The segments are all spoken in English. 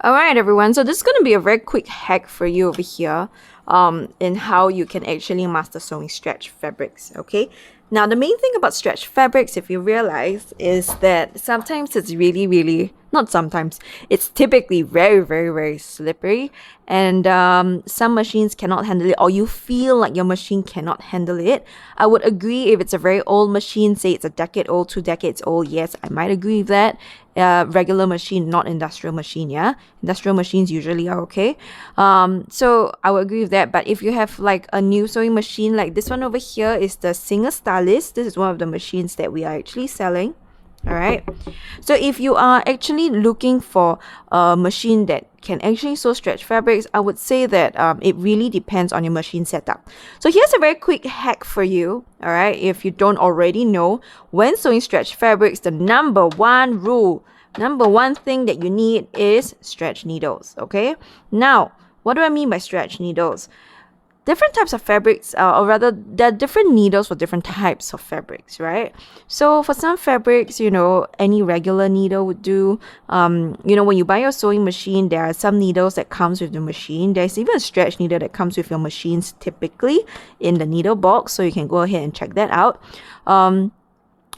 All right, everyone. So this is going to be a very quick hack for you over here in how you can actually master sewing stretch fabrics, okay? Now, the main thing about stretch fabrics, if you realize, is that sometimes it's really, not sometimes, it's typically very slippery. And some machines cannot handle it, or you feel like your machine cannot handle it. I would agree if it's a very old machine, say it's a decade old, 2 decades old, yes, I might agree with that. Regular machine, not industrial machine, yeah? Industrial machines usually are okay. So I would agree with that. But if you have like a new sewing machine, like this one over here is the Singer Stylist. This is one of the machines that we are actually selling. All right. So if you are actually looking for a machine that can actually sew stretch fabrics, I would say that it really depends on your machine setup. So here's a very quick hack for you. All right. If you don't already know, when sewing stretch fabrics, the number one thing that you need is stretch needles. Okay. Now, what do I mean by stretch needles? Different types of fabrics, or rather, there are different needles for different types of fabrics, right? So for some fabrics, any regular needle would do. When you buy your sewing machine, there are some needles that comes with the machine. There's even a stretch needle that comes with your machines typically in the needle box, so you can go ahead and check that out.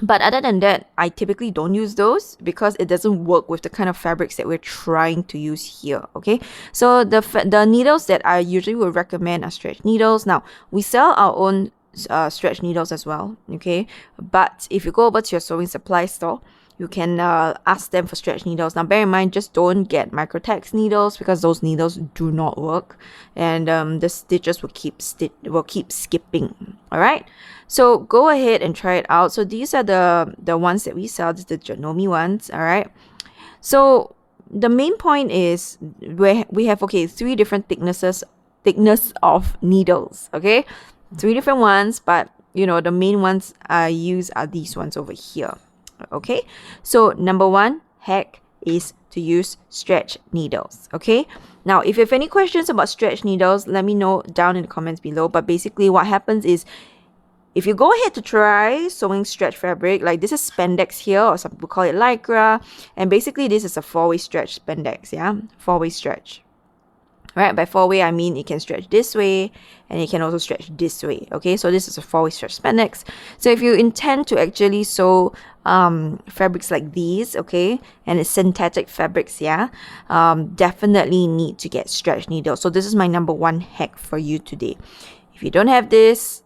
But other than that, I typically don't use those because it doesn't work with the kind of fabrics that we're trying to use here, okay? So the needles that I usually would recommend are stretch needles. Now, we sell our own stretch needles as well, okay? But if you go over to your sewing supply store, you can ask them for stretch needles. Now, bear in mind, just don't get microtex needles because those needles do not work, and the stitches will keep skipping. All right, so go ahead and try it out. So these are the ones that we sell. This is the Janome ones. All right. So the main point is we have three different thickness of needles. Okay, three different ones, but the main ones I use are these ones over here. Okay, so number one hack is to use stretch needles. Okay, now if you have any questions about stretch needles, let me know down in the comments below. But basically what happens is, if you go ahead to try sewing stretch fabric, like this is spandex here, or some people call it lycra, and basically this is a 4-way stretch spandex. Yeah, 4-way stretch. Right, by 4-way I mean it can stretch this way and it can also stretch this way. Okay, so this is a 4-way stretch spandex. So if you intend to actually sew fabrics like these, okay, and it's synthetic fabrics, yeah, definitely need to get stretch needles. So this is my number one hack for you today. If you don't have this,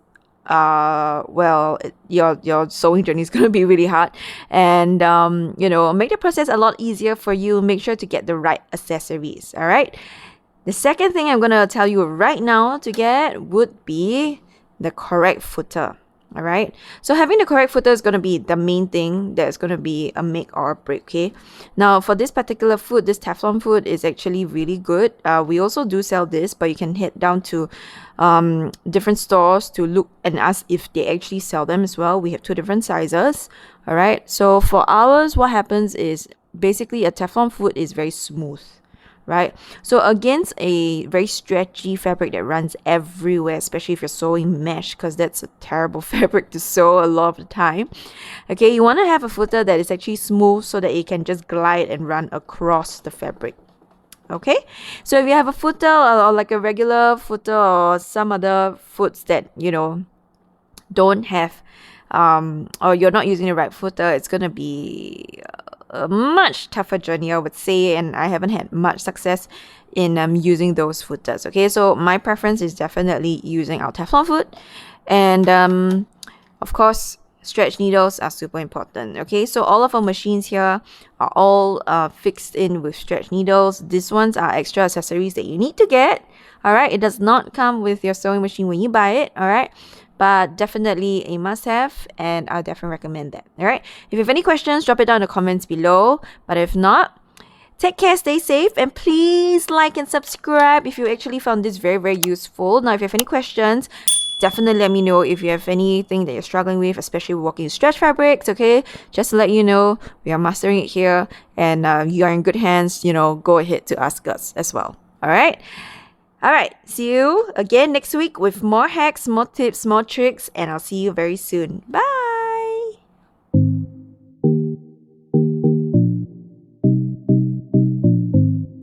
your sewing journey is going to be really hard, and make the process a lot easier for you. Make sure to get the right accessories. All right. The second thing I'm going to tell you right now to get would be the correct footer. All right. So having the correct footer is going to be the main thing that's going to be a make or a break. Okay. Now for this particular foot, this Teflon foot is actually really good. We also do sell this, but you can head down to different stores to look and ask if they actually sell them as well. We have 2 different sizes. All right. So for ours, what happens is basically a Teflon foot is very smooth. Right, so against a very stretchy fabric that runs everywhere, especially if you're sewing mesh, because that's a terrible fabric to sew a lot of the time. Okay, you want to have a footer that is actually smooth so that it can just glide and run across the fabric. Okay, so if you have a footer or like a regular footer or some other foots that don't have or you're not using the right footer, it's gonna be a much tougher journey, I would say, and I haven't had much success in using those footers. Okay, so my preference is definitely using our Teflon foot, and of course stretch needles are super important. Okay, so all of our machines here are all fixed in with stretch needles. These ones are extra accessories that you need to get. All right, it does not come with your sewing machine when you buy it. All right, but definitely a must-have, and I'll definitely recommend that. All right, if you have any questions, drop it down in the comments below. But if not, take care, stay safe, and please like and subscribe if you actually found this very useful. Now, if you have any questions, definitely let me know. If you have anything that you're struggling with, especially working with stretch fabrics, okay, just to let you know, we are mastering it here, and you are in good hands. Go ahead to ask us as well. All right, see you again next week with more hacks, more tips, more tricks, and I'll see you very soon. Bye.